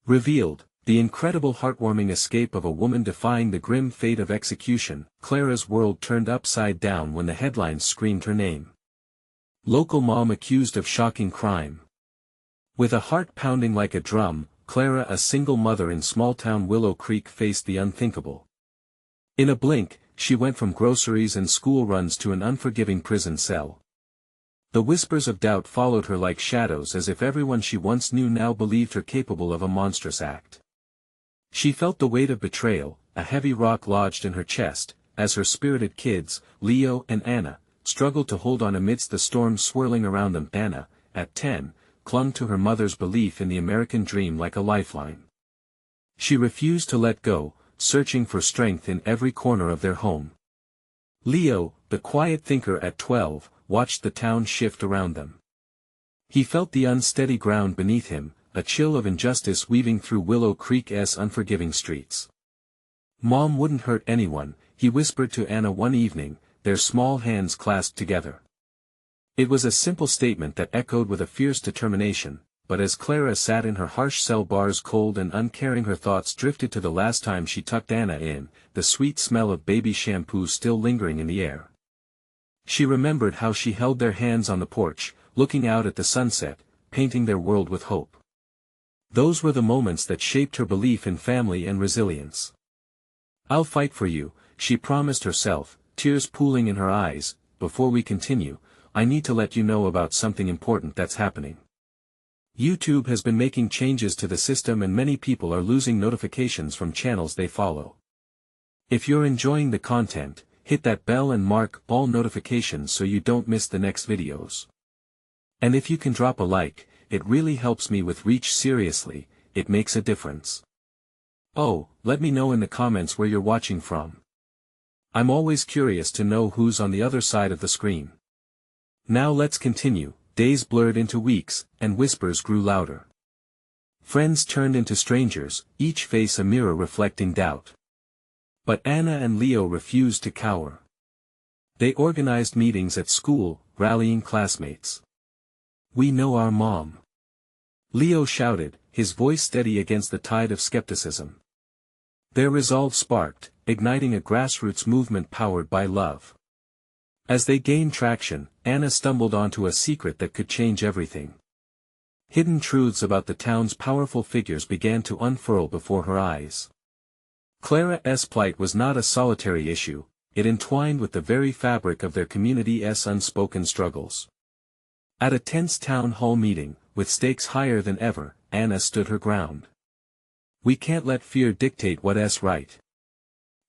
Revealed, the incredible heartwarming escape of a woman defying the grim fate of execution. Clara's world turned upside down when the headlines screamed her name. Local mom accused of shocking crime. With a heart pounding like a drum, Clara, a single mother in small-town Willow Creek, faced the unthinkable. In a blink, she went from groceries and school runs to an unforgiving prison cell. The whispers of doubt followed her like shadows, as if everyone she once knew now believed her capable of a monstrous act. She felt the weight of betrayal, a heavy rock lodged in her chest, as her spirited kids, Leo and Anna, struggled to hold on amidst the storm swirling around them. Anna, at 10, clung to her mother's belief in the American dream like a lifeline. She refused to let go, searching for strength in every corner of their home. Leo, the quiet thinker at 12, watched the town shift around them. He felt the unsteady ground beneath him, a chill of injustice weaving through Willow Creek's unforgiving streets. Mom wouldn't hurt anyone, he whispered to Anna one evening, their small hands clasped together. It was a simple statement that echoed with a fierce determination, but as Clara sat in her harsh cell bars, cold and uncaring, her thoughts drifted to the last time she tucked Anna in, the sweet smell of baby shampoo still lingering in the air. She remembered how she held their hands on the porch, looking out at the sunset, painting their world with hope. Those were the moments that shaped her belief in family and resilience. "I'll fight for you," she promised herself, tears pooling in her eyes. "Before we continue, I need to let you know about something important that's happening. YouTube has been making changes to the system and many people are losing notifications from channels they follow. If you're enjoying the content, hit that bell and mark all notifications so you don't miss the next videos. And if you can drop a like, it really helps me with reach. Seriously, it makes a difference. Oh, let me know in the comments where you're watching from. I'm always curious to know who's on the other side of the screen. Now let's continue. Days blurred into weeks, and whispers grew louder. Friends turned into strangers, each face a mirror reflecting doubt. But Anna and Leo refused to cower. They organized meetings at school, rallying classmates. "We know our mom," Leo shouted, his voice steady against the tide of skepticism. Their resolve sparked, igniting a grassroots movement powered by love. As they gained traction, Anna stumbled onto a secret that could change everything. Hidden truths about the town's powerful figures began to unfurl before her eyes. Clara's plight was not a solitary issue, it entwined with the very fabric of their community's unspoken struggles. At a tense town hall meeting, with stakes higher than ever, Anna stood her ground. "We can't let fear dictate what's right."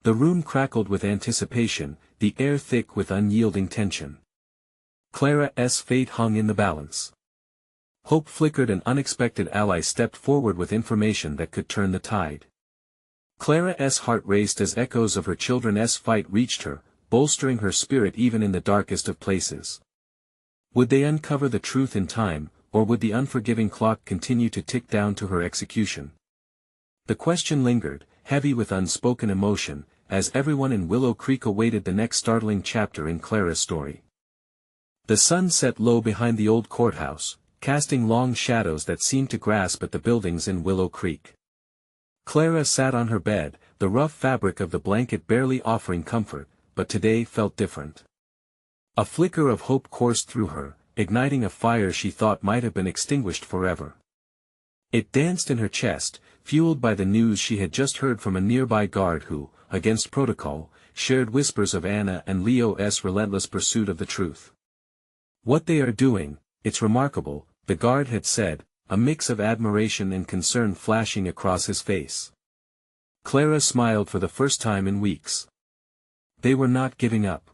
The room crackled with anticipation, the air thick with unyielding tension. Clara's fate hung in the balance. Hope flickered, an unexpected ally stepped forward with information that could turn the tide. Clara's heart raced as echoes of her children's fight reached her, bolstering her spirit even in the darkest of places. Would they uncover the truth in time, or would the unforgiving clock continue to tick down to her execution? The question lingered, heavy with unspoken emotion, as everyone in Willow Creek awaited the next startling chapter in Clara's story. The sun set low behind the old courthouse, casting long shadows that seemed to grasp at the buildings in Willow Creek. Clara sat on her bed, the rough fabric of the blanket barely offering comfort, but today felt different. A flicker of hope coursed through her, igniting a fire she thought might have been extinguished forever. It danced in her chest, fueled by the news she had just heard from a nearby guard who, against protocol, shared whispers of Anna and Leo's relentless pursuit of the truth. "What they are doing, it's remarkable," the guard had said, a mix of admiration and concern flashing across his face. Clara smiled for the first time in weeks. They were not giving up.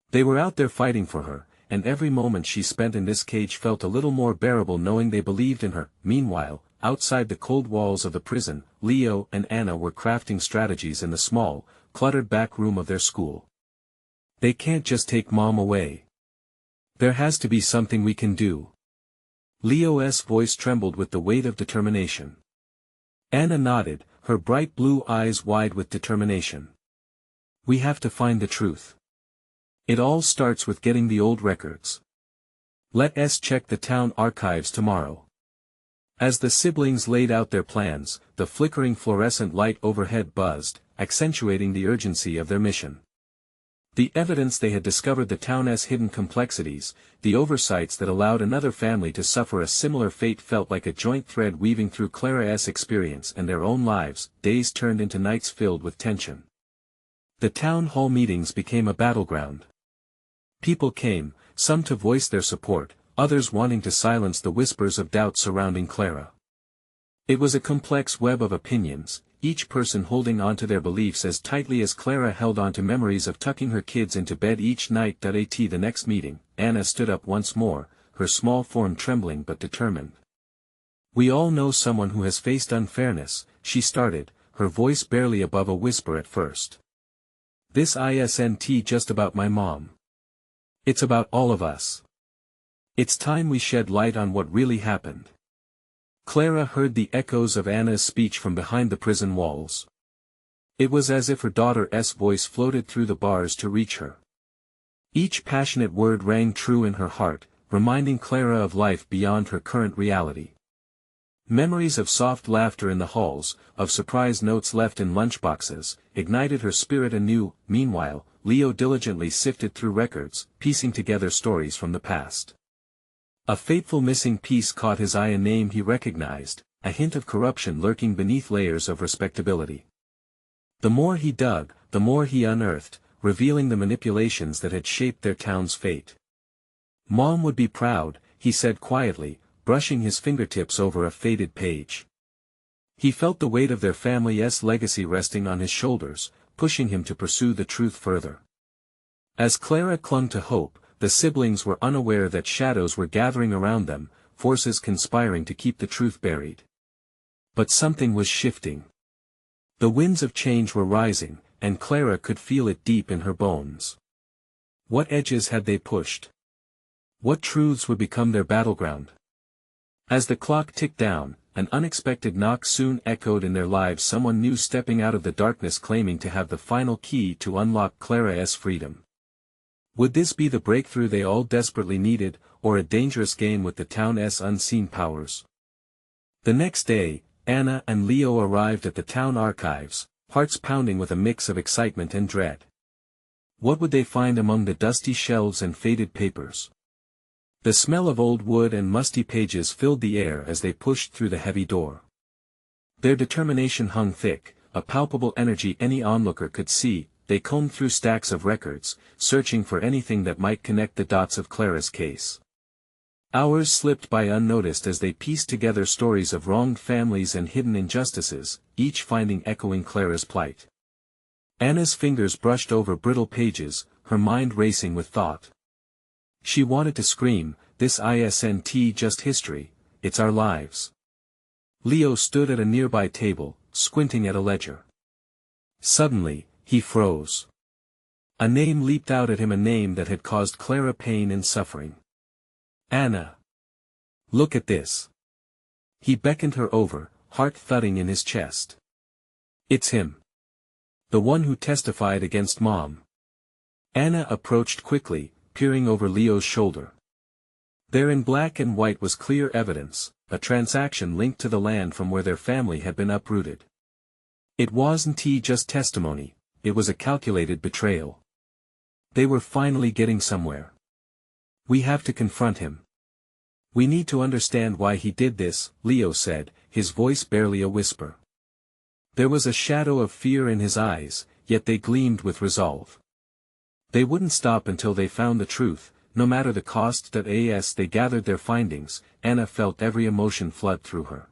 They were out there fighting for her, and every moment she spent in this cage felt a little more bearable knowing they believed in her. Meanwhile, outside the cold walls of the prison, Leo and Anna were crafting strategies in the small, cluttered back room of their school. "They can't just take Mom away. There has to be something we can do." Leo's voice trembled with the weight of determination. Anna nodded, her bright blue eyes wide with determination. "We have to find the truth. It all starts with getting the old records. Let's check the town archives tomorrow. As the siblings laid out their plans, the flickering fluorescent light overhead buzzed, accentuating the urgency of their mission. The evidence they had discovered the town's hidden complexities, the oversights that allowed another family to suffer a similar fate felt like a joint thread weaving through Clara's experience and their own lives. Days turned into nights filled with tension. The town hall meetings became a battleground. People came, some to voice their support, others wanting to silence the whispers of doubt surrounding Clara. It was a complex web of opinions, each person holding on to their beliefs as tightly as Clara held on to memories of tucking her kids into bed each night. At the next meeting, Anna stood up once more, her small form trembling but determined. "We all know someone who has faced unfairness," she started, her voice barely above a whisper at first. "This isn't just about my mom. It's about all of us. It's time we shed light on what really happened." Clara heard the echoes of Anna's speech from behind the prison walls. It was as if her daughter's voice floated through the bars to reach her. Each passionate word rang true in her heart, reminding Clara of life beyond her current reality. Memories of soft laughter in the halls, of surprise notes left in lunchboxes, ignited her spirit anew. Meanwhile, Leo diligently sifted through records, piecing together stories from the past. A fateful missing piece caught his eye, a name he recognized, a hint of corruption lurking beneath layers of respectability. The more he dug, the more he unearthed, revealing the manipulations that had shaped their town's fate. "Mom would be proud," he said quietly, brushing his fingertips over a faded page. He felt the weight of their family's legacy resting on his shoulders, pushing him to pursue the truth further. As Clara clung to hope, the siblings were unaware that shadows were gathering around them, forces conspiring to keep the truth buried. But something was shifting. The winds of change were rising, and Clara could feel it deep in her bones. What edges had they pushed? What truths would become their battleground? As the clock ticked down, an unexpected knock soon echoed in their lives, someone new stepping out of the darkness claiming to have the final key to unlock Clara's freedom. Would this be the breakthrough they all desperately needed, or a dangerous game with the town's unseen powers? The next day, Anna and Leo arrived at the town archives, hearts pounding with a mix of excitement and dread. What would they find among the dusty shelves and faded papers? The smell of old wood and musty pages filled the air as they pushed through the heavy door. Their determination hung thick, a palpable energy any onlooker could see. They combed through stacks of records, searching for anything that might connect the dots of Clara's case. Hours slipped by unnoticed as they pieced together stories of wronged families and hidden injustices, each finding echoing Clara's plight. Anna's fingers brushed over brittle pages, her mind racing with thought. She wanted to scream, "This isn't just history, it's our lives." Leo stood at a nearby table, squinting at a ledger. Suddenly, he froze. A name leaped out at him, a name that had caused Clara pain and suffering. "Anna. Look at this." He beckoned her over, heart thudding in his chest. "It's him. The one who testified against Mom." Anna approached quickly, peering over Leo's shoulder. There in black and white was clear evidence, a transaction linked to the land from where their family had been uprooted. It wasn't just testimony, it was a calculated betrayal. They were finally getting somewhere. "We have to confront him. We need to understand why he did this," Leo said, his voice barely a whisper. There was a shadow of fear in his eyes, yet they gleamed with resolve. They wouldn't stop until they found the truth, no matter the cost. As they gathered their findings, Anna felt every emotion flood through her.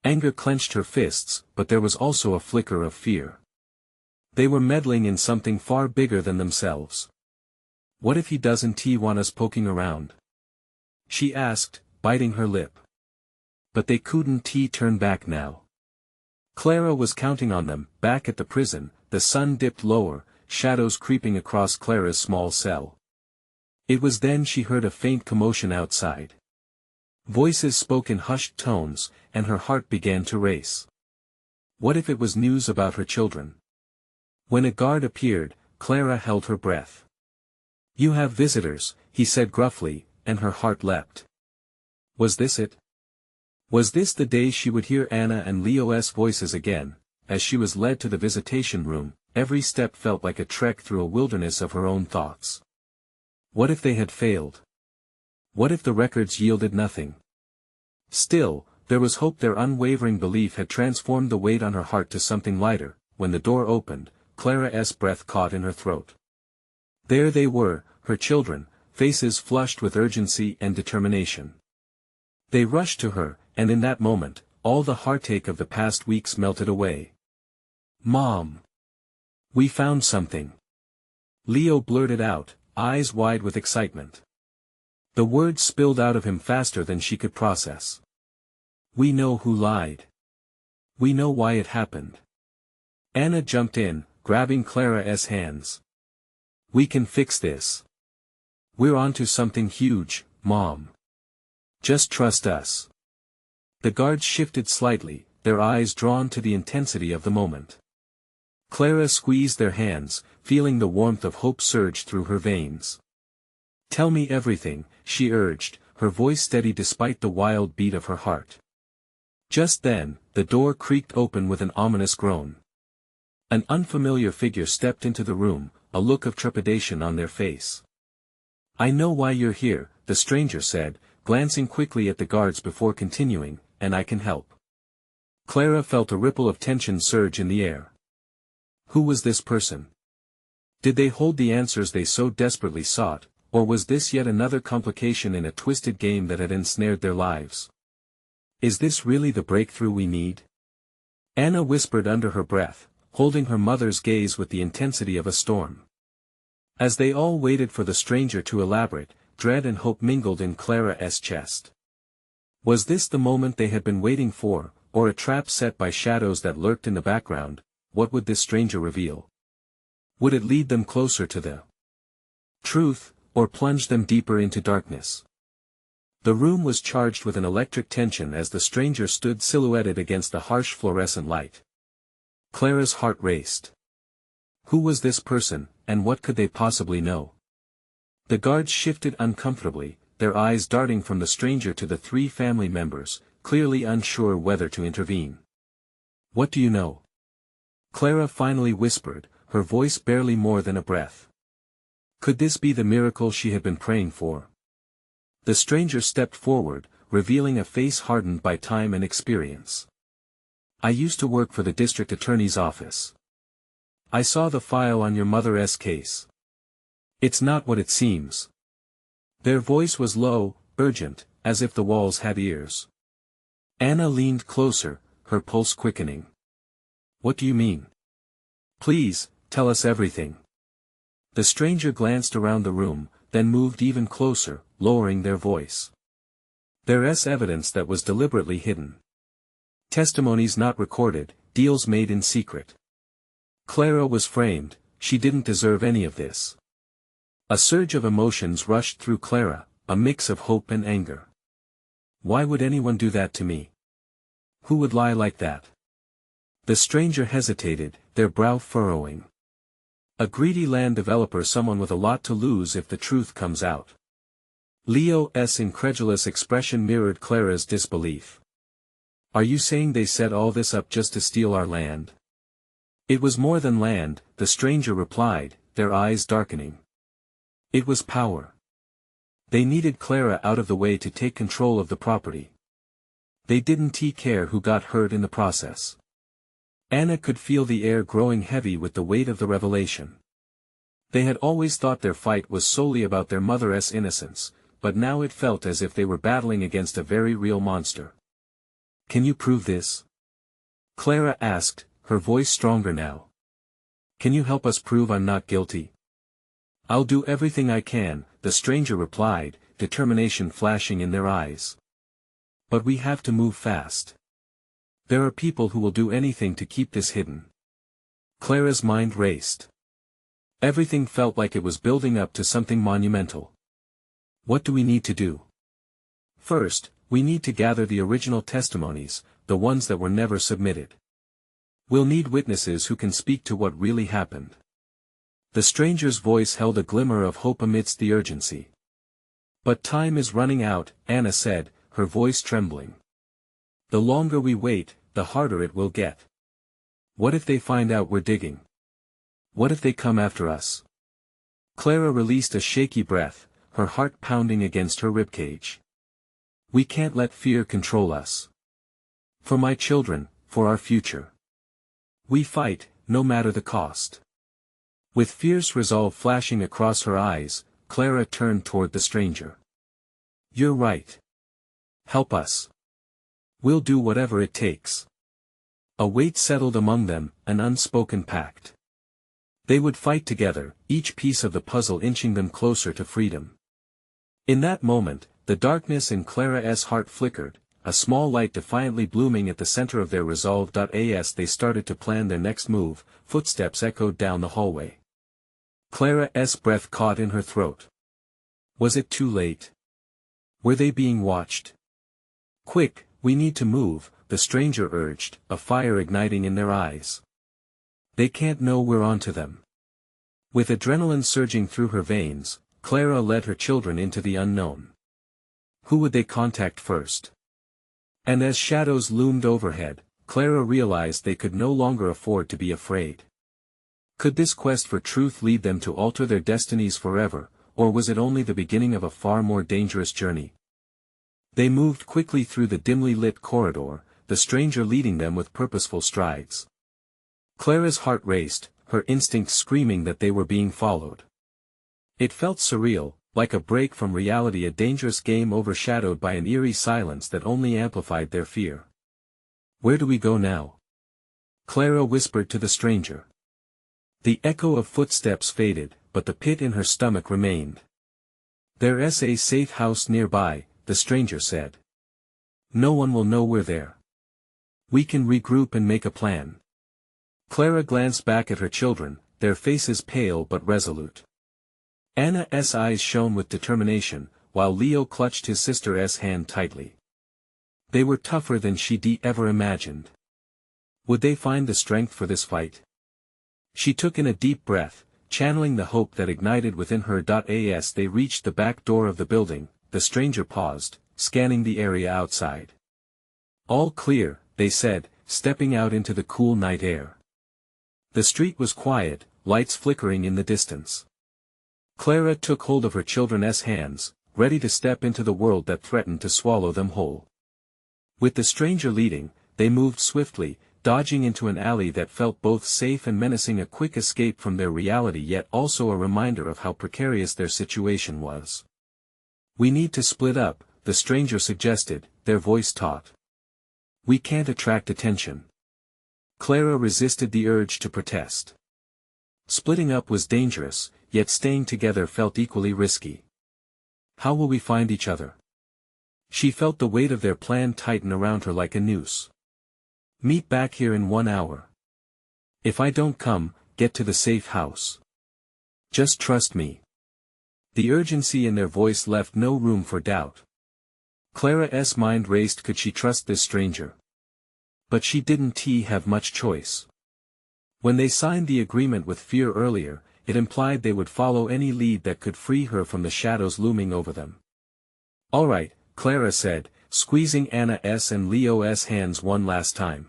Anger clenched her fists, but there was also a flicker of fear. They were meddling in something far bigger than themselves. "What if he doesn't want us poking around?" she asked, biting her lip. But they couldn't turn back now. Clara was counting on them. Back at the prison, the sun dipped lower, shadows creeping across Clara's small cell. It was then she heard a faint commotion outside. Voices spoke in hushed tones, and her heart began to race. What if it was news about her children? When a guard appeared, Clara held her breath. "You have visitors," he said gruffly, and her heart leapt. Was this it? Was this the day she would hear Anna and Leo's voices again? As she was led to the visitation room, every step felt like a trek through a wilderness of her own thoughts. What if they had failed? What if the records yielded nothing? Still, there was hope. Their unwavering belief had transformed the weight on her heart to something lighter. When the door opened, Clara's breath caught in her throat. There they were, her children, faces flushed with urgency and determination. They rushed to her, and in that moment, all the heartache of the past weeks melted away. "Mom! We found something!" Leo blurted out, eyes wide with excitement. The words spilled out of him faster than she could process. "We know who lied. We know why it happened." Anna jumped in, grabbing Clara's hands. "We can fix this. We're onto something huge, Mom. Just trust us." The guards shifted slightly, their eyes drawn to the intensity of the moment. Clara squeezed their hands, feeling the warmth of hope surge through her veins. "Tell me everything," she urged, her voice steady despite the wild beat of her heart. Just then, the door creaked open with an ominous groan. An unfamiliar figure stepped into the room, a look of trepidation on their face. "I know why you're here," the stranger said, glancing quickly at the guards before continuing, "and I can help." Clara felt a ripple of tension surge in the air. Who was this person? Did they hold the answers they so desperately sought, or was this yet another complication in a twisted game that had ensnared their lives? Is this really the breakthrough we need? Anna whispered under her breath, holding her mother's gaze with the intensity of a storm. As they all waited for the stranger to elaborate, dread and hope mingled in Clara's chest. Was this the moment they had been waiting for, or a trap set by shadows that lurked in the background? What would this stranger reveal? Would it lead them closer to the truth, or plunge them deeper into darkness? The room was charged with an electric tension as the stranger stood silhouetted against the harsh fluorescent light. Clara's heart raced. Who was this person, and what could they possibly know? The guards shifted uncomfortably, their eyes darting from the stranger to the three family members, clearly unsure whether to intervene. "What do you know?" Clara finally whispered, her voice barely more than a breath. Could this be the miracle she had been praying for? The stranger stepped forward, revealing a face hardened by time and experience. "I used to work for the district attorney's office. I saw the file on your mother's case. It's not what it seems." Their voice was low, urgent, as if the walls had ears. Anna leaned closer, her pulse quickening. "What do you mean? Please, tell us everything." The stranger glanced around the room, then moved even closer, lowering their voice. "There's evidence that was deliberately hidden. Testimonies not recorded, deals made in secret. Clara was framed, she didn't deserve any of this." A surge of emotions rushed through Clara, a mix of hope and anger. Why would anyone do that to me? Who would lie like that? The stranger hesitated, their brow furrowing. "A greedy land developer, someone with a lot to lose if the truth comes out." Leo's incredulous expression mirrored Clara's disbelief. "Are you saying they set all this up just to steal our land?" "It was more than land," the stranger replied, their eyes darkening. "It was power. They needed Clara out of the way to take control of the property. They didn't care who got hurt in the process." Anna could feel the air growing heavy with the weight of the revelation. They had always thought their fight was solely about their mother's innocence, but now it felt as if they were battling against a very real monster. "Can you prove this?" Clara asked, her voice stronger now. "Can you help us prove I'm not guilty?" "I'll do everything I can," the stranger replied, determination flashing in their eyes. "But we have to move fast. There are people who will do anything to keep this hidden." Clara's mind raced. Everything felt like it was building up to something monumental. "What do we need to do?" "First, we need to gather the original testimonies, the ones that were never submitted. We'll need witnesses who can speak to what really happened." The stranger's voice held a glimmer of hope amidst the urgency. "But time is running out," Anna said, her voice trembling. The longer we wait, the harder it will get. What if they find out we're digging? What if they come after us? Clara released a shaky breath, her heart pounding against her ribcage. We can't let fear control us. For my children, for our future. We fight, no matter the cost. With fierce resolve flashing across her eyes, Clara turned toward the stranger. You're right. Help us. We'll do whatever it takes. A weight settled among them, an unspoken pact. They would fight together, each piece of the puzzle inching them closer to freedom. In that moment, the darkness in Clara's heart flickered, a small light defiantly blooming at the center of their resolve. As they started to plan their next move, footsteps echoed down the hallway. Clara's breath caught in her throat. Was it too late? Were they being watched? Quick, we need to move, the stranger urged, a fire igniting in their eyes. They can't know we're onto them. With adrenaline surging through her veins, Clara led her children into the unknown. Who would they contact first? And as shadows loomed overhead, Clara realized they could no longer afford to be afraid. Could this quest for truth lead them to alter their destinies forever, or was it only the beginning of a far more dangerous journey? They moved quickly through the dimly lit corridor, the stranger leading them with purposeful strides. Clara's heart raced, her instincts screaming that they were being followed. It felt surreal, like a break from reality, a dangerous game overshadowed by an eerie silence that only amplified their fear. Where do we go now? Clara whispered to the stranger. The echo of footsteps faded, but the pit in her stomach remained. There's a safe house nearby, the stranger said. No one will know we're there. We can regroup and make a plan. Clara glanced back at her children, their faces pale but resolute. Anna's eyes shone with determination, while Leo clutched his sister's hand tightly. They were tougher than she'd ever imagined. Would they find the strength for this fight? She took in a deep breath, channeling the hope that ignited within her. As they reached the back door of the building, the stranger paused, scanning the area outside. All clear, they said, stepping out into the cool night air. The street was quiet, lights flickering in the distance. Clara took hold of her children's hands, ready to step into the world that threatened to swallow them whole. With the stranger leading, they moved swiftly, dodging into an alley that felt both safe and menacing, a quick escape from their reality yet also a reminder of how precarious their situation was. We need to split up, the stranger suggested, their voice taut. We can't attract attention. Clara resisted the urge to protest. Splitting up was dangerous, yet staying together felt equally risky. How will we find each other? She felt the weight of their plan tighten around her like a noose. Meet back here in 1 hour. If I don't come, get to the safe house. Just trust me. The urgency in their voice left no room for doubt. Clara's mind raced. Could she trust this stranger? But she didn't have much choice. When they signed the agreement with fear earlier, it implied they would follow any lead that could free her from the shadows looming over them. All right, Clara said, squeezing Anna's and Leo's hands one last time.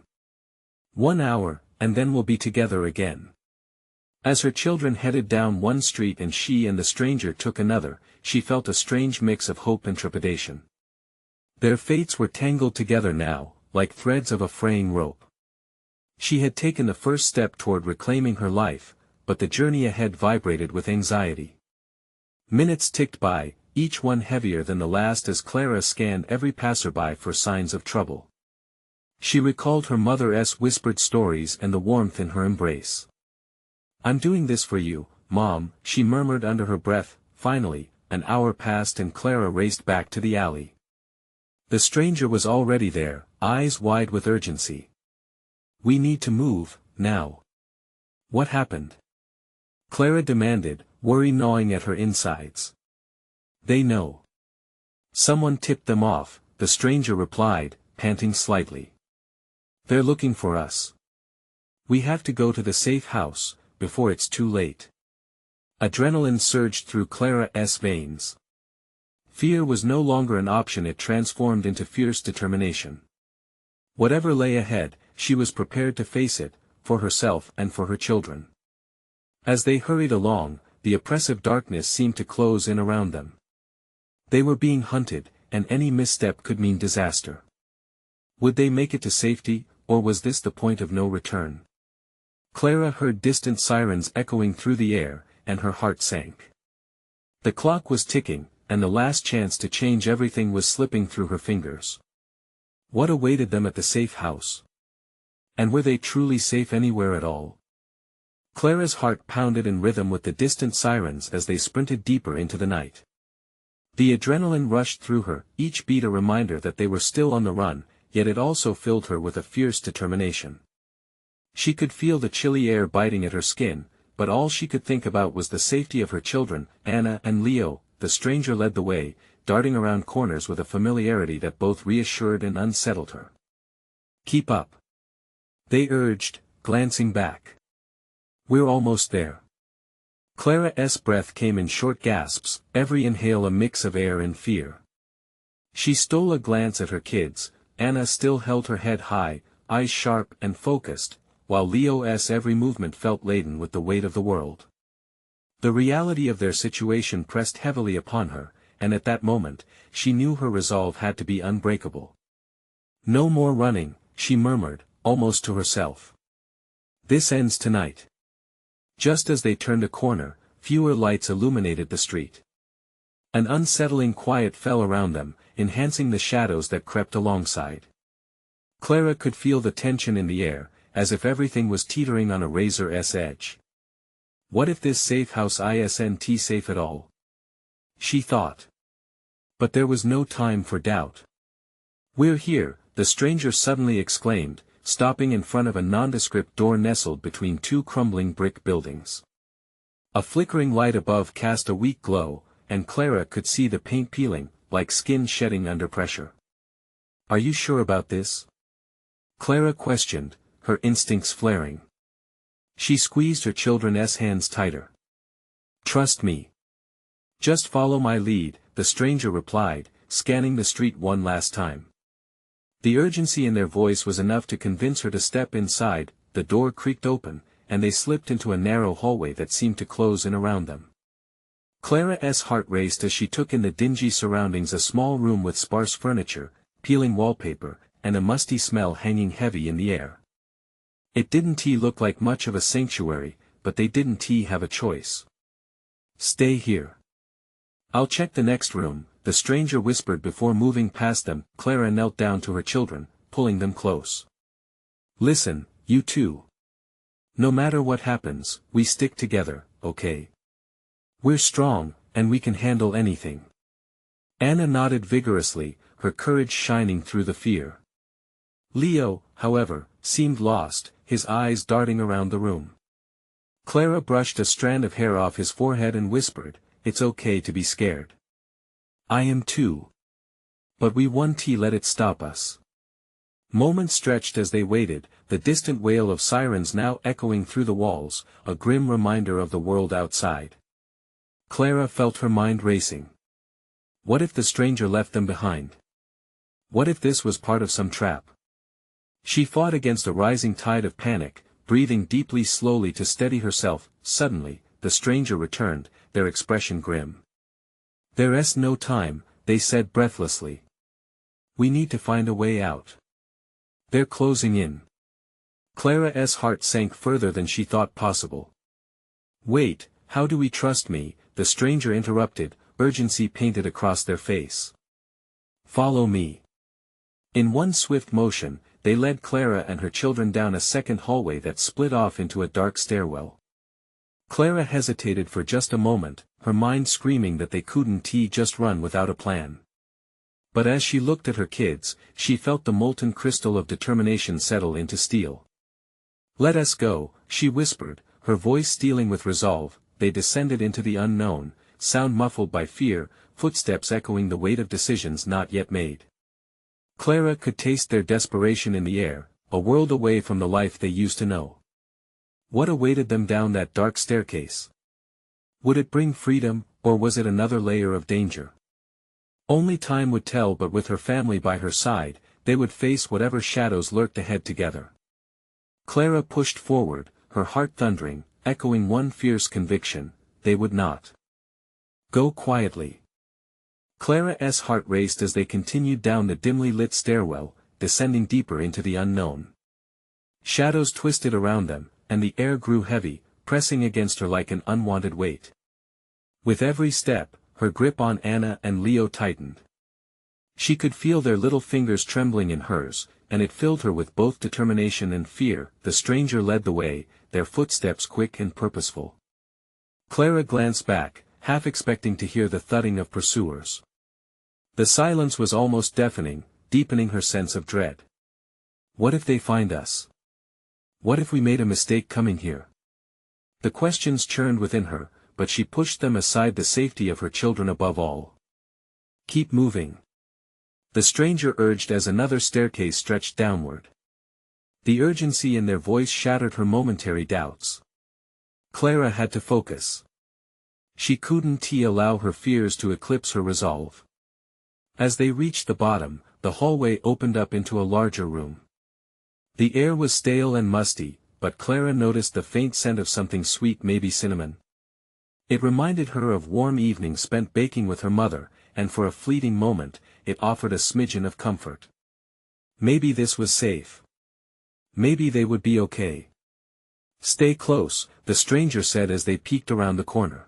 1 hour, and then we'll be together again. As her children headed down one street and she and the stranger took another, she felt a strange mix of hope and trepidation. Their fates were tangled together now, like threads of a fraying rope. She had taken the first step toward reclaiming her life, but the journey ahead vibrated with anxiety. Minutes ticked by, each one heavier than the last as Clara scanned every passerby for signs of trouble. She recalled her mother's whispered stories and the warmth in her embrace. I'm doing this for you, Mom, she murmured under her breath. Finally, an hour passed and Clara raced back to the alley. The stranger was already there, eyes wide with urgency. We need to move, now. What happened? Clara demanded, worry gnawing at her insides. They know. Someone tipped them off, the stranger replied, panting slightly. They're looking for us. We have to go to the safe house, before it's too late. Adrenaline surged through Clara's veins. Fear was no longer an option, it transformed into fierce determination. Whatever lay ahead, she was prepared to face it, for herself and for her children. As they hurried along, the oppressive darkness seemed to close in around them. They were being hunted, and any misstep could mean disaster. Would they make it to safety, or was this the point of no return? Clara heard distant sirens echoing through the air, and her heart sank. The clock was ticking, and the last chance to change everything was slipping through her fingers. What awaited them at the safe house? And were they truly safe anywhere at all? Clara's heart pounded in rhythm with the distant sirens as they sprinted deeper into the night. The adrenaline rushed through her, each beat a reminder that they were still on the run, yet it also filled her with a fierce determination. She could feel the chilly air biting at her skin, but all she could think about was the safety of her children. Anna and Leo. The stranger led the way, darting around corners with a familiarity that both reassured and unsettled her. "Keep up," they urged, glancing back. "We're almost there." Clara's breath came in short gasps, every inhale a mix of air and fear. She stole a glance at her kids. Anna still held her head high, eyes sharp and focused, while Leo's every movement felt laden with the weight of the world. The reality of their situation pressed heavily upon her, and at that moment, she knew her resolve had to be unbreakable. "No more running," she murmured, almost to herself. "This ends tonight." Just as they turned a corner, fewer lights illuminated the street. An unsettling quiet fell around them, enhancing the shadows that crept alongside. Clara could feel the tension in the air, as if everything was teetering on a razor's edge. What if this safe house isn't safe at all? She thought. But there was no time for doubt. "We're here," the stranger suddenly exclaimed, stopping in front of a nondescript door nestled between two crumbling brick buildings. A flickering light above cast a weak glow, and Clara could see the paint peeling, like skin shedding under pressure. "Are you sure about this?" Clara questioned, her instincts flaring. She squeezed her children's hands tighter. "Trust me. Just follow my lead," the stranger replied, scanning the street one last time. The urgency in their voice was enough to convince her to step inside. The door creaked open, and they slipped into a narrow hallway that seemed to close in around them. Clara's heart raced as she took in the dingy surroundings, a small room with sparse furniture, peeling wallpaper, and a musty smell hanging heavy in the air. It didn't look like much of a sanctuary, but they didn't have a choice. "Stay here. I'll check the next room," the stranger whispered before moving past them. Clara knelt down to her children, pulling them close. "Listen, you two. No matter what happens, we stick together, okay? We're strong, and we can handle anything." Anna nodded vigorously, her courage shining through the fear. Leo, however, seemed lost, his eyes darting around the room. Clara brushed a strand of hair off his forehead and whispered, "It's okay to be scared. I am too. But we won't let it stop us." Moments stretched as they waited, the distant wail of sirens now echoing through the walls, a grim reminder of the world outside. Clara felt her mind racing. What if the stranger left them behind? What if this was part of some trap? She fought against a rising tide of panic, breathing deeply slowly to steady herself. Suddenly, the stranger returned, their expression grim. "There's no time," they said breathlessly. "We need to find a way out. They're closing in." Clara's heart sank further than she thought possible. "Wait, how do we trust me?" the stranger interrupted, urgency painted across their face. "Follow me." In one swift motion, they led Clara and her children down a second hallway that split off into a dark stairwell. Clara hesitated for just a moment, her mind screaming that they couldn't just run without a plan. But as she looked at her kids, she felt the molten crystal of determination settle into steel. "Let us go," she whispered, her voice stealing with resolve. They descended into the unknown, sound muffled by fear, footsteps echoing the weight of decisions not yet made. Clara could taste their desperation in the air, a world away from the life they used to know. What awaited them down that dark staircase? Would it bring freedom, or was it another layer of danger? Only time would tell, but with her family by her side, they would face whatever shadows lurked ahead together. Clara pushed forward, her heart thundering, echoing one fierce conviction: they would not go quietly. Clara's heart raced as they continued down the dimly lit stairwell, descending deeper into the unknown. Shadows twisted around them, and the air grew heavy, pressing against her like an unwanted weight. With every step, her grip on Anna and Leo tightened. She could feel their little fingers trembling in hers, and it filled her with both determination and fear. The stranger led the way, their footsteps quick and purposeful. Clara glanced back, half expecting to hear the thudding of pursuers. The silence was almost deafening, deepening her sense of dread. What if they find us? What if we made a mistake coming here? The questions churned within her, but she pushed them aside, the safety of her children above all. Keep moving, the stranger urged as another staircase stretched downward. The urgency in their voice shattered her momentary doubts. Clara had to focus. She couldn't allow her fears to eclipse her resolve. As they reached the bottom, the hallway opened up into a larger room. The air was stale and musty, but Clara noticed the faint scent of something sweet, maybe cinnamon. It reminded her of warm evenings spent baking with her mother, and for a fleeting moment, it offered a smidgen of comfort. Maybe this was safe. Maybe they would be okay. Stay close, the stranger said as they peeked around the corner.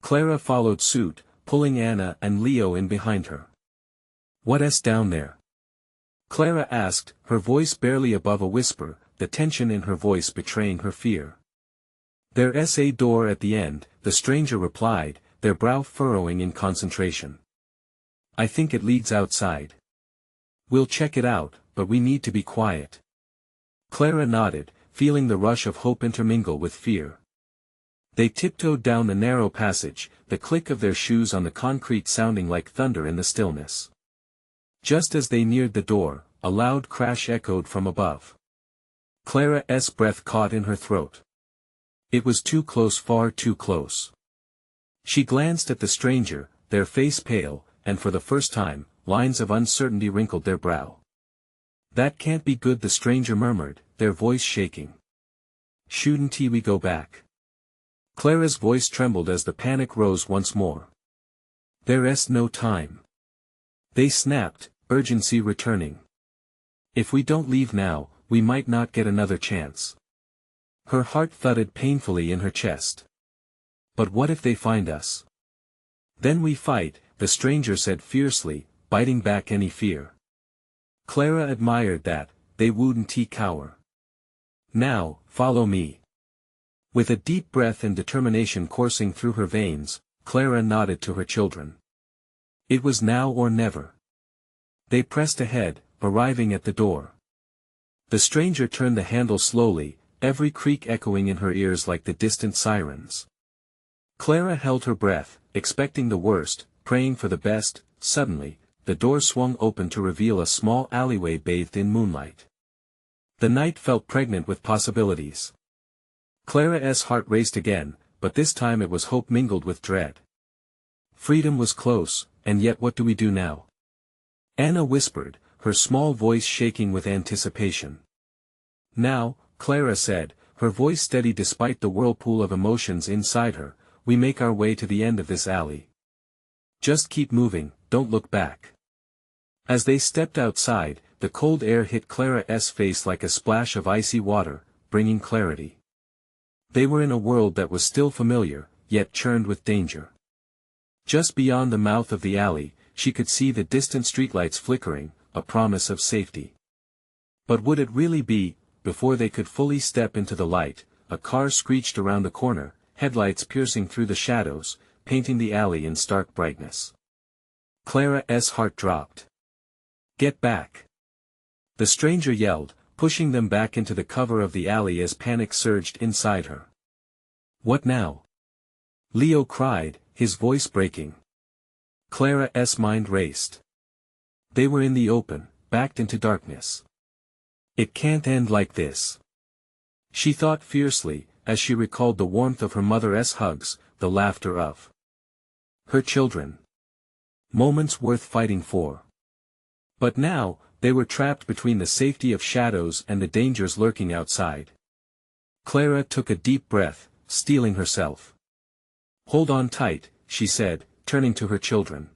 Clara followed suit, pulling Anna and Leo in behind her. What's down there? Clara asked, her voice barely above a whisper, the tension in her voice betraying her fear. There's a door at the end, the stranger replied, their brow furrowing in concentration. I think it leads outside. We'll check it out, but we need to be quiet. Clara nodded, feeling the rush of hope intermingle with fear. They tiptoed down the narrow passage, the click of their shoes on the concrete sounding like thunder in the stillness. Just as they neared the door, a loud crash echoed from above. Clara's breath caught in her throat. It was too close, far too close. She glanced at the stranger, their face pale, and for the first time, lines of uncertainty wrinkled their brow. That can't be good, the stranger murmured, their voice shaking. Shouldn't we go back? Clara's voice trembled as the panic rose once more. There's no time. They snapped, urgency returning. If we don't leave now, we might not get another chance. Her heart thudded painfully in her chest. But what if they find us? Then we fight, the stranger said fiercely, biting back any fear. Clara admired that, they wouldn't cower. Now, follow me. With a deep breath and determination coursing through her veins, Clara nodded to her children. It was now or never. They pressed ahead, arriving at the door. The stranger turned the handle slowly, every creak echoing in her ears like the distant sirens. Clara held her breath, expecting the worst, praying for the best. Suddenly, the door swung open to reveal a small alleyway bathed in moonlight. The night felt pregnant with possibilities. Clara's heart raced again, but this time it was hope mingled with dread. Freedom was close, and yet what do we do now? Anna whispered, her small voice shaking with anticipation. Now, Clara said, her voice steady despite the whirlpool of emotions inside her, we make our way to the end of this alley. Just keep moving, don't look back. As they stepped outside, the cold air hit Clara's face like a splash of icy water, bringing clarity. They were in a world that was still familiar, yet churned with danger. Just beyond the mouth of the alley, she could see the distant streetlights flickering, a promise of safety. But would it really be? Before they could fully step into the light, a car screeched around the corner, headlights piercing through the shadows, painting the alley in stark brightness. Clara's heart dropped. Get back! The stranger yelled, pushing them back into the cover of the alley as panic surged inside her. What now? Leo cried, his voice breaking. Clara's mind raced. They were in the open, backed into darkness. It can't end like this. She thought fiercely, as she recalled the warmth of her mother's hugs, the laughter of her children. Moments worth fighting for. But now, They were trapped between the safety of shadows and the dangers lurking outside. Clara took a deep breath, steeling herself. "Hold on tight," she said, turning to her children.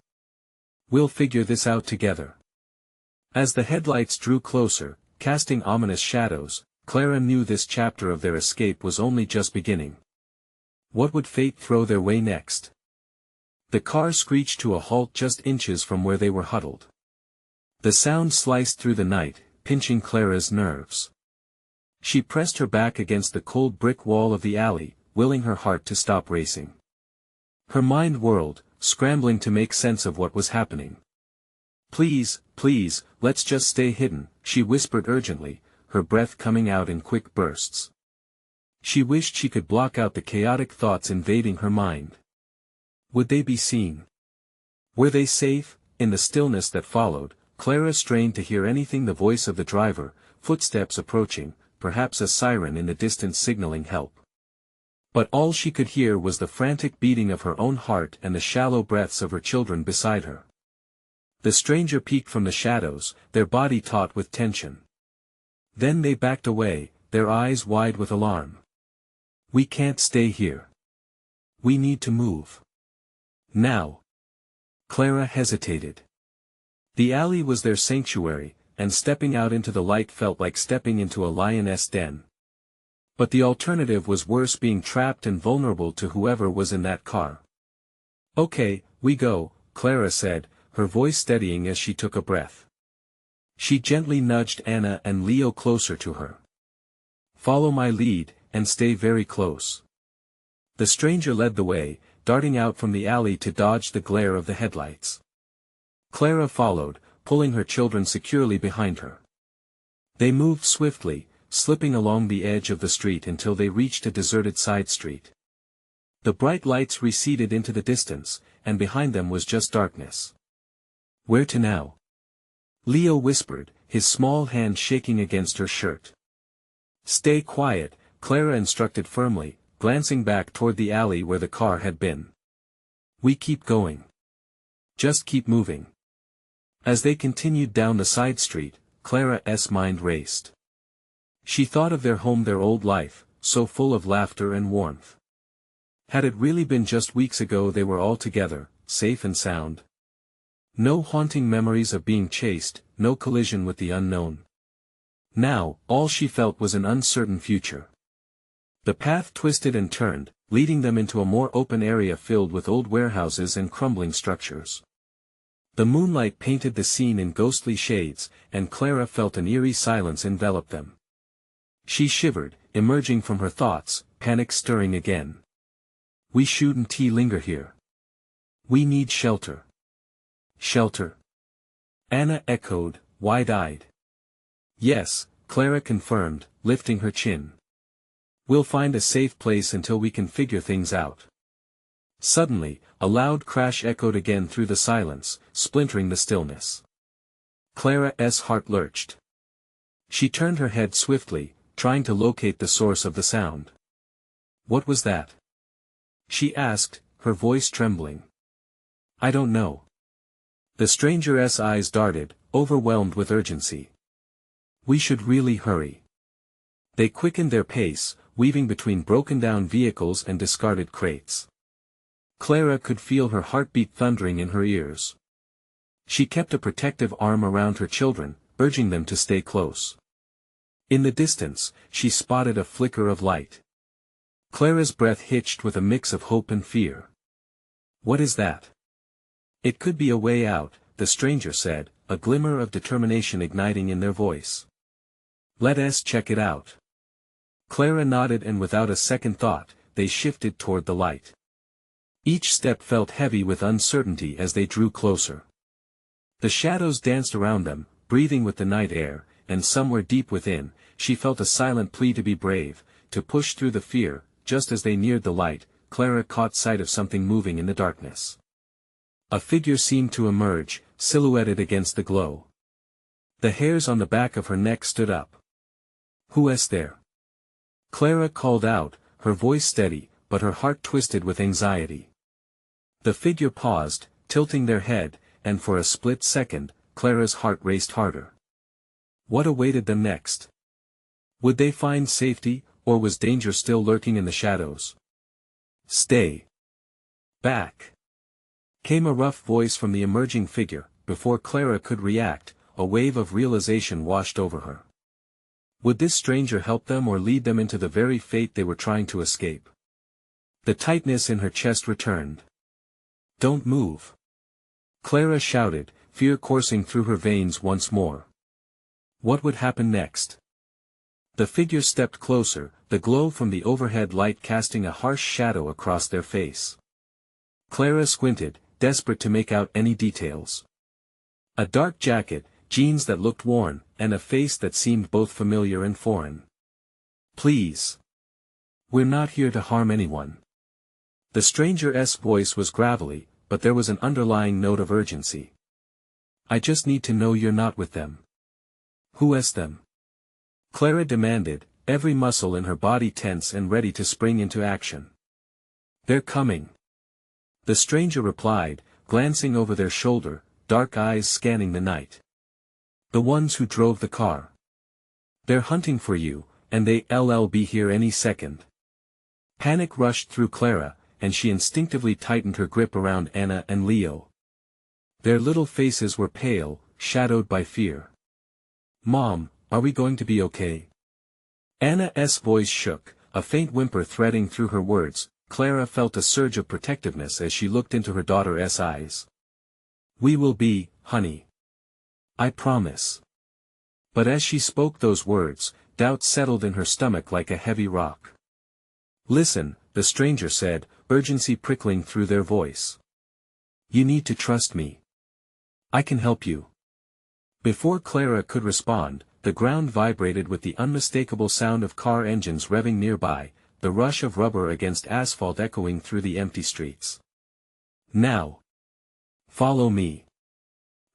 "We'll figure this out together." As the headlights drew closer, casting ominous shadows, Clara knew this chapter of their escape was only just beginning. What would fate throw their way next? The car screeched to a halt just inches from where they were huddled. The sound sliced through the night, pinching Clara's nerves. She pressed her back against the cold brick wall of the alley, willing her heart to stop racing. Her mind whirled, scrambling to make sense of what was happening. "Please, please, let's just stay hidden," she whispered urgently, her breath coming out in quick bursts. She wished she could block out the chaotic thoughts invading her mind. Would they be seen? Were they safe? In the stillness that followed, Clara strained to hear anything: the voice of the driver, footsteps approaching, perhaps a siren in the distance signaling help. But all she could hear was the frantic beating of her own heart and the shallow breaths of her children beside her. The stranger peeked from the shadows, their body taut with tension. Then they backed away, their eyes wide with alarm. "We can't stay here. We need to move. Now." Clara hesitated. The alley was their sanctuary, and stepping out into the light felt like stepping into a lioness' den. But the alternative was worse: being trapped and vulnerable to whoever was in that car. "Okay, we go," Clara said, her voice steadying as she took a breath. She gently nudged Anna and Leo closer to her. "Follow my lead, and stay very close." The stranger led the way, darting out from the alley to dodge the glare of the headlights. Clara followed, pulling her children securely behind her. They moved swiftly, slipping along the edge of the street until they reached a deserted side street. The bright lights receded into the distance, and behind them was just darkness. "Where to now?" Leo whispered, his small hand shaking against her shirt. "Stay quiet," Clara instructed firmly, glancing back toward the alley where the car had been. "We keep going. Just keep moving." As they continued down the side street, Clara's mind raced. She thought of their home, their old life, so full of laughter and warmth. Had it really been just weeks ago they were all together, safe and sound? No haunting memories of being chased, no collision with the unknown. Now, all she felt was an uncertain future. The path twisted and turned, leading them into a more open area filled with old warehouses and crumbling structures. The moonlight painted the scene in ghostly shades, and Clara felt an eerie silence envelop them. She shivered, emerging from her thoughts, panic stirring again. "We shouldn't linger here. We need shelter." "Shelter?" Anna echoed, wide-eyed. "Yes," Clara confirmed, lifting her chin. "We'll find a safe place until we can figure things out." Suddenly, a loud crash echoed again through the silence, splintering the stillness. Clara's heart lurched. She turned her head swiftly, trying to locate the source of the sound. "What was that?" she asked, her voice trembling. "I don't know." The stranger's eyes darted, overwhelmed with urgency. "We should really hurry." They quickened their pace, weaving between broken-down vehicles and discarded crates. Clara could feel her heartbeat thundering in her ears. She kept a protective arm around her children, urging them to stay close. In the distance, she spotted a flicker of light. Clara's breath hitched with a mix of hope and fear. "What is that?" "It could be a way out," the stranger said, a glimmer of determination igniting in their voice. "Let us check it out." Clara nodded, and without a second thought, they shifted toward the light. Each step felt heavy with uncertainty as they drew closer. The shadows danced around them, breathing with the night air, and somewhere deep within, she felt a silent plea to be brave, to push through the fear. Just as they neared the light, Clara caught sight of something moving in the darkness. A figure seemed to emerge, silhouetted against the glow. The hairs on the back of her neck stood up. "Who is there?" Clara called out, her voice steady, but her heart twisted with anxiety. The figure paused, tilting their head, and for a split second, Clara's heart raced harder. What awaited them next? Would they find safety, or was danger still lurking in the shadows? Stay back, came a rough voice from the emerging figure. Before Clara could react, a wave of realization washed over her. Would this stranger help them or lead them into the very fate they were trying to escape? The tightness in her chest returned. "Don't move!" Clara shouted, fear coursing through her veins once more. What would happen next? The figure stepped closer, the glow from the overhead light casting a harsh shadow across their face. Clara squinted, desperate to make out any details. A dark jacket, jeans that looked worn, and a face that seemed both familiar and foreign. "Please. We're not here to harm anyone." The stranger's voice was gravelly, but there was an underlying note of urgency. "I just need to know you're not with them." "Who's them?" Clara demanded, every muscle in her body tense and ready to spring into action. "They're coming," the stranger replied, glancing over their shoulder, dark eyes scanning the night. "The ones who drove the car. They're hunting for you, and they'll be here any second." Panic rushed through Clara, and she instinctively tightened her grip around Anna and Leo. Their little faces were pale, shadowed by fear. "Mom, are we going to be okay?" Anna's voice shook, a faint whimper threading through her words. Clara felt a surge of protectiveness as she looked into her daughter's eyes. "We will be, honey. I promise." But as she spoke those words, doubt settled in her stomach like a heavy rock. "Listen," the stranger said, urgency prickling through their voice. "You need to trust me. I can help you." Before Clara could respond, the ground vibrated with the unmistakable sound of car engines revving nearby, the rush of rubber against asphalt echoing through the empty streets. "Now. Follow me."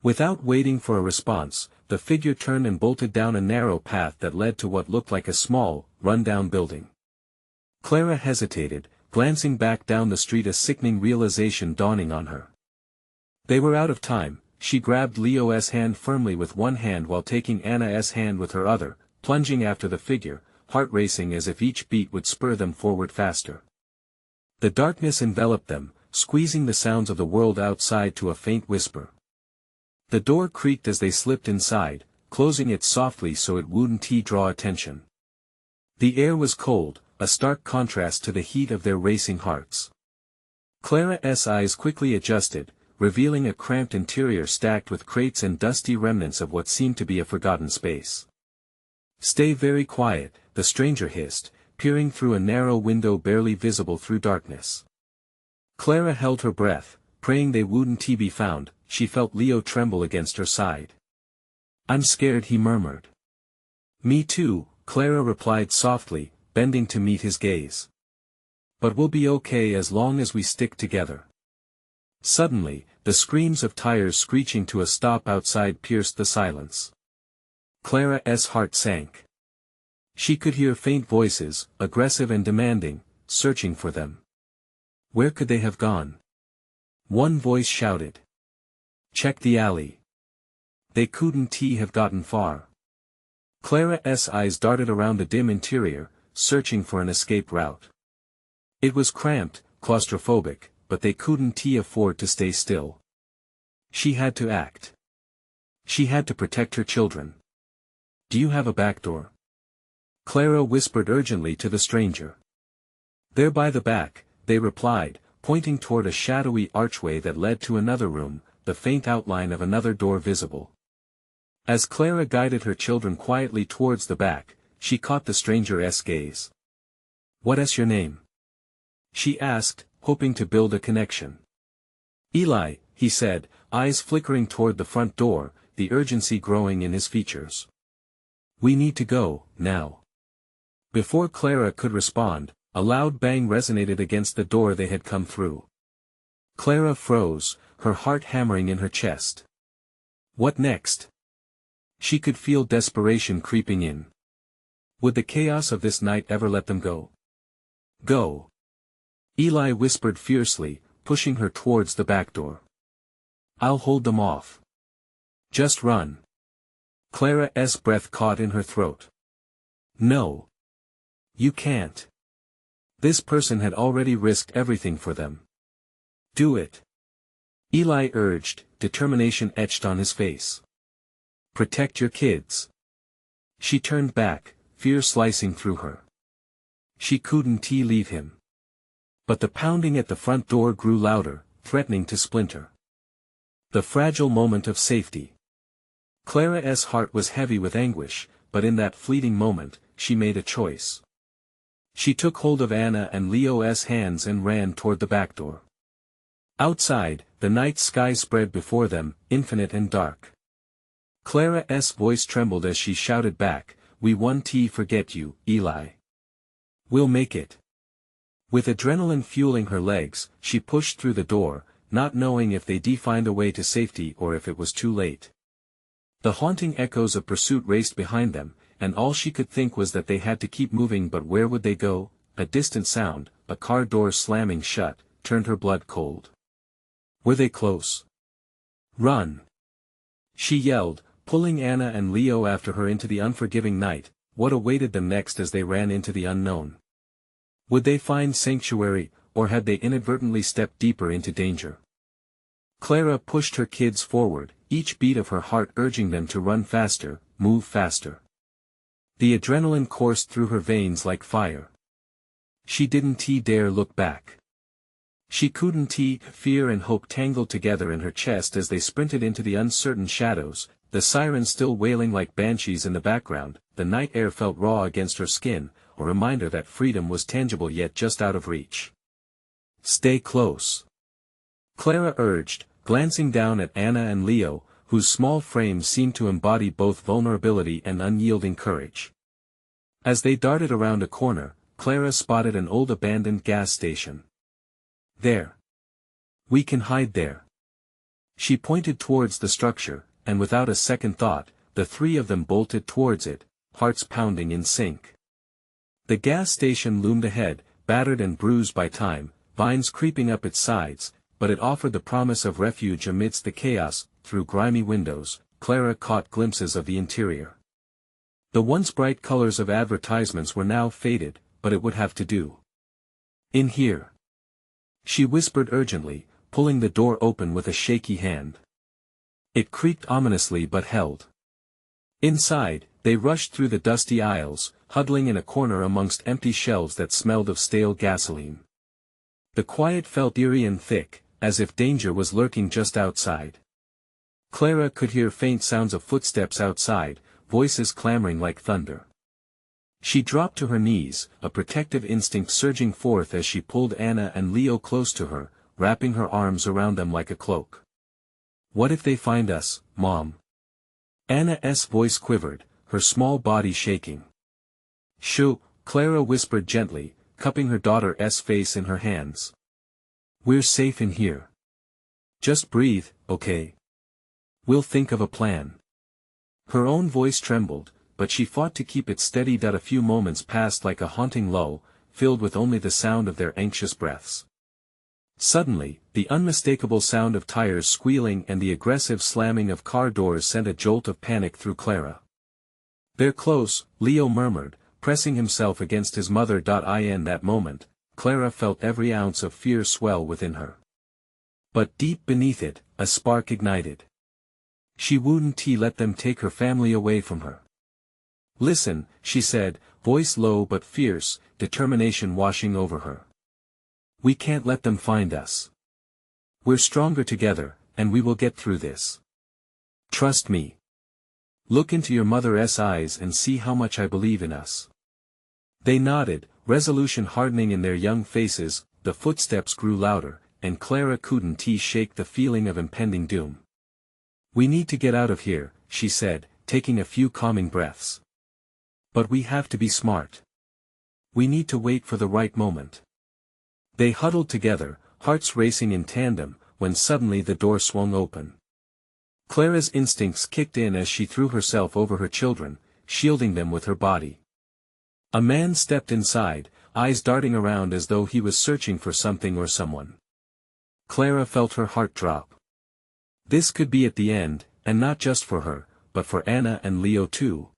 Without waiting for a response, the figure turned and bolted down a narrow path that led to what looked like a small, run-down building. Clara hesitated, glancing back down the street, a sickening realization dawning on her. They were out of time. She grabbed Leo's hand firmly with one hand while taking Anna's hand with her other, plunging after the figure, heart racing as if each beat would spur them forward faster. The darkness enveloped them, squeezing the sounds of the world outside to a faint whisper. The door creaked as they slipped inside, closing it softly so it wouldn't draw attention. The air was cold, a stark contrast to the heat of their racing hearts. Clara's eyes quickly adjusted, revealing a cramped interior stacked with crates and dusty remnants of what seemed to be a forgotten space. "Stay very quiet," the stranger hissed, peering through a narrow window barely visible through darkness. Clara held her breath, praying they wouldn't be found. She felt Leo tremble against her side. "I'm scared," he murmured. "Me too," Clara replied softly, bending to meet his gaze. "But we'll be okay as long as we stick together." Suddenly, the screams of tires screeching to a stop outside pierced the silence. Clara's heart sank. She could hear faint voices, aggressive and demanding, searching for them. Where could they have gone? One voice shouted. "Check the alley. They couldn't have gotten far." Clara's eyes darted around the dim interior, searching for an escape route. It was cramped, claustrophobic, but they couldn't afford to stay still. She had to act. She had to protect her children. "Do you have a back door?" Clara whispered urgently to the stranger. "There by the back," they replied, pointing toward a shadowy archway that led to another room, the faint outline of another door visible. As Clara guided her children quietly towards the back, she caught the stranger's gaze. "What's your name?" she asked, hoping to build a connection. "Eli," he said, eyes flickering toward the front door, the urgency growing in his features. "We need to go, now." Before Clara could respond, a loud bang resonated against the door they had come through. Clara froze, her heart hammering in her chest. What next? She could feel desperation creeping in. Would the chaos of this night ever let them go? "Go!" Eli whispered fiercely, pushing her towards the back door. "I'll hold them off. Just run." Clara's breath caught in her throat. No. You can't. This person had already risked everything for them. Do it. Eli urged, determination etched on his face. Protect your kids. She turned back, fear slicing through her. She couldn't leave him. But the pounding at the front door grew louder, threatening to splinter. The fragile moment of safety. Clara's heart was heavy with anguish, but in that fleeting moment, she made a choice. She took hold of Anna and Leo's hands and ran toward the back door. Outside, the night sky spread before them, infinite and dark. Clara's voice trembled as she shouted back, "We won't forget you, Eli. We'll make it." With adrenaline fueling her legs, she pushed through the door, not knowing if they'd find a way to safety or if it was too late. The haunting echoes of pursuit raced behind them, and all she could think was that they had to keep moving, but where would they go? A distant sound, a car door slamming shut, turned her blood cold. Were they close? Run! She yelled, pulling Anna and Leo after her into the unforgiving night. What awaited them next as they ran into the unknown? Would they find sanctuary, or had they inadvertently stepped deeper into danger? Clara pushed her kids forward, each beat of her heart urging them to run faster, move faster. The adrenaline coursed through her veins like fire. She didn't dare look back. She couldn't. Fear and hope tangled together in her chest as they sprinted into the uncertain shadows, the sirens still wailing like banshees in the background. The night air felt raw against her skin, a reminder that freedom was tangible yet just out of reach. Stay close. Clara urged, glancing down at Anna and Leo, whose small frames seemed to embody both vulnerability and unyielding courage. As they darted around a corner, Clara spotted an old abandoned gas station. There. We can hide there. She pointed towards the structure, and without a second thought, the three of them bolted towards it, hearts pounding in sync. The gas station loomed ahead, battered and bruised by time, vines creeping up its sides, but it offered the promise of refuge amidst the chaos. Through grimy windows, Clara caught glimpses of the interior. The once bright colors of advertisements were now faded, but it would have to do. In here. She whispered urgently, pulling the door open with a shaky hand. It creaked ominously but held. Inside, they rushed through the dusty aisles, huddling in a corner amongst empty shelves that smelled of stale gasoline. The quiet felt eerie and thick, as if danger was lurking just outside. Clara could hear faint sounds of footsteps outside, voices clamoring like thunder. She dropped to her knees, a protective instinct surging forth as she pulled Anna and Leo close to her, wrapping her arms around them like a cloak. What if they find us, Mom? Anna's voice quivered, her small body shaking. Shoo, Clara whispered gently, cupping her daughter's face in her hands. We're safe in here. Just breathe, okay? We'll think of a plan. Her own voice trembled, but she fought to keep it steady. A few moments passed like a haunting lull, filled with only the sound of their anxious breaths. Suddenly, the unmistakable sound of tires squealing and the aggressive slamming of car doors sent a jolt of panic through Clara. They're close, Leo murmured, pressing himself against his mother. In that moment, Clara felt every ounce of fear swell within her. But deep beneath it, a spark ignited. She wouldn't let them take her family away from her. Listen, she said, voice low but fierce, determination washing over her. We can't let them find us. We're stronger together, and we will get through this. Trust me. Look into your mother's eyes and see how much I believe in us. They nodded, resolution hardening in their young faces. The footsteps grew louder, and Clara couldn't shake the feeling of impending doom. We need to get out of here, she said, taking a few calming breaths. But we have to be smart. We need to wait for the right moment. They huddled together, hearts racing in tandem, when suddenly the door swung open. Clara's instincts kicked in as she threw herself over her children, shielding them with her body. A man stepped inside, eyes darting around as though he was searching for something or someone. Clara felt her heart drop. This could be at the end, and not just for her, but for Anna and Leo too.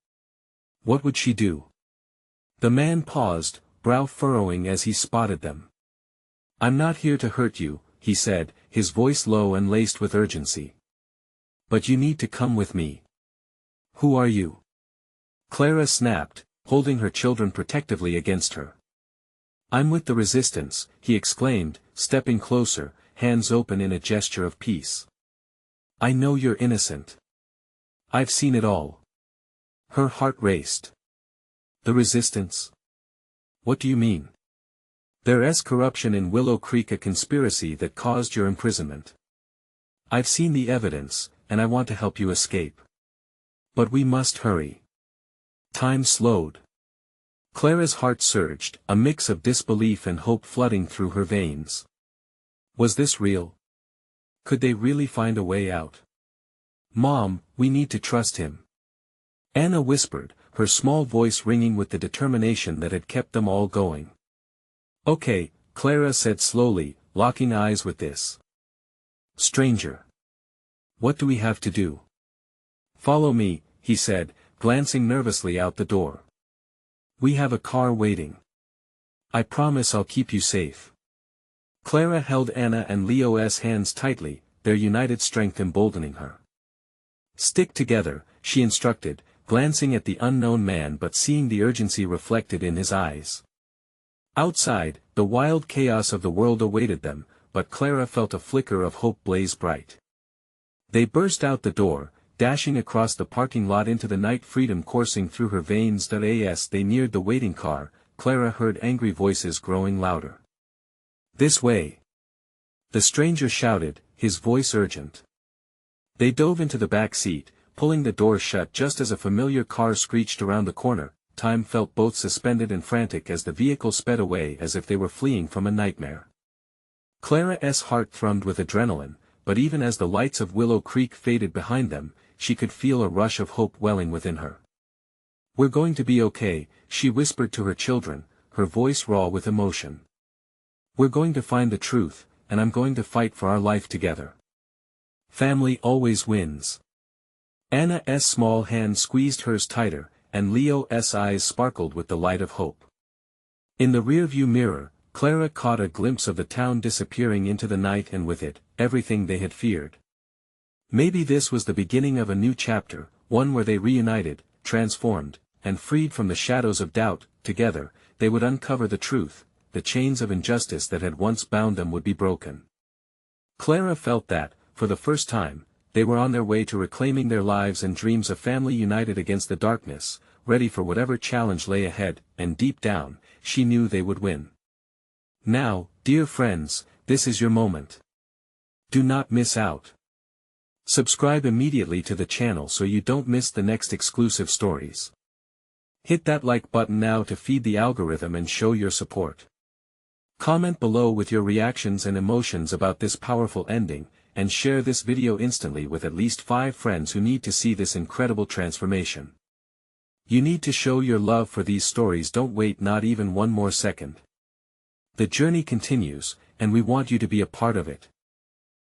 What would she do? The man paused, brow furrowing as he spotted them. "I'm not here to hurt you," he said, his voice low and laced with urgency. "But you need to come with me." "Who are you?" Clara snapped, holding her children protectively against her. "I'm with the resistance," he exclaimed, stepping closer, hands open in a gesture of peace. "I know you're innocent. I've seen it all." Her heart raced. "The resistance? What do you mean?" "There's corruption in Willow Creek, a conspiracy that caused your imprisonment. I've seen the evidence, and I want to help you escape. But we must hurry." Time slowed. Clara's heart surged, a mix of disbelief and hope flooding through her veins. Was this real? Could they really find a way out? "Mom, we need to trust him," Anna whispered, her small voice ringing with the determination that had kept them all going. "Okay," Clara said slowly, locking eyes with this stranger. "What do we have to do?" "Follow me," he said, glancing nervously out the door. "We have a car waiting. I promise I'll keep you safe." Clara held Anna and Leo's hands tightly, their united strength emboldening her. "Stick together," she instructed, glancing at the unknown man but seeing the urgency reflected in his eyes. Outside, the wild chaos of the world awaited them, but Clara felt a flicker of hope blaze bright. They burst out the door, dashing across the parking lot into the night, freedom coursing through her veins. As they neared the waiting car, Clara heard angry voices growing louder. "This way!" the stranger shouted, his voice urgent. They dove into the back seat, pulling the door shut just as a familiar car screeched around the corner. Time felt both suspended and frantic as the vehicle sped away as if they were fleeing from a nightmare. Clara's heart thrummed with adrenaline, but even as the lights of Willow Creek faded behind them, she could feel a rush of hope welling within her. "We're going to be okay," she whispered to her children, her voice raw with emotion. "We're going to find the truth, and I'm going to fight for our life together. Family always wins." Anna's small hand squeezed hers tighter, and Leo's eyes sparkled with the light of hope. In the rearview mirror, Clara caught a glimpse of the town disappearing into the night, and with it, everything they had feared. Maybe this was the beginning of a new chapter, one where they reunited, transformed, and freed from the shadows of doubt. Together, they would uncover the truth. The chains of injustice that had once bound them would be broken. Clara felt that, for the first time, they were on their way to reclaiming their lives and dreams, a family united against the darkness, ready for whatever challenge lay ahead, and deep down, she knew they would win. Now, dear friends, this is your moment. Do not miss out. Subscribe immediately to the channel so you don't miss the next exclusive stories. Hit that like button now to feed the algorithm and show your support. Comment below with your reactions and emotions about this powerful ending, and share this video instantly with at least 5 friends who need to see this incredible transformation. You need to show your love for these stories. Don't wait not even one more second. The journey continues, and we want you to be a part of it.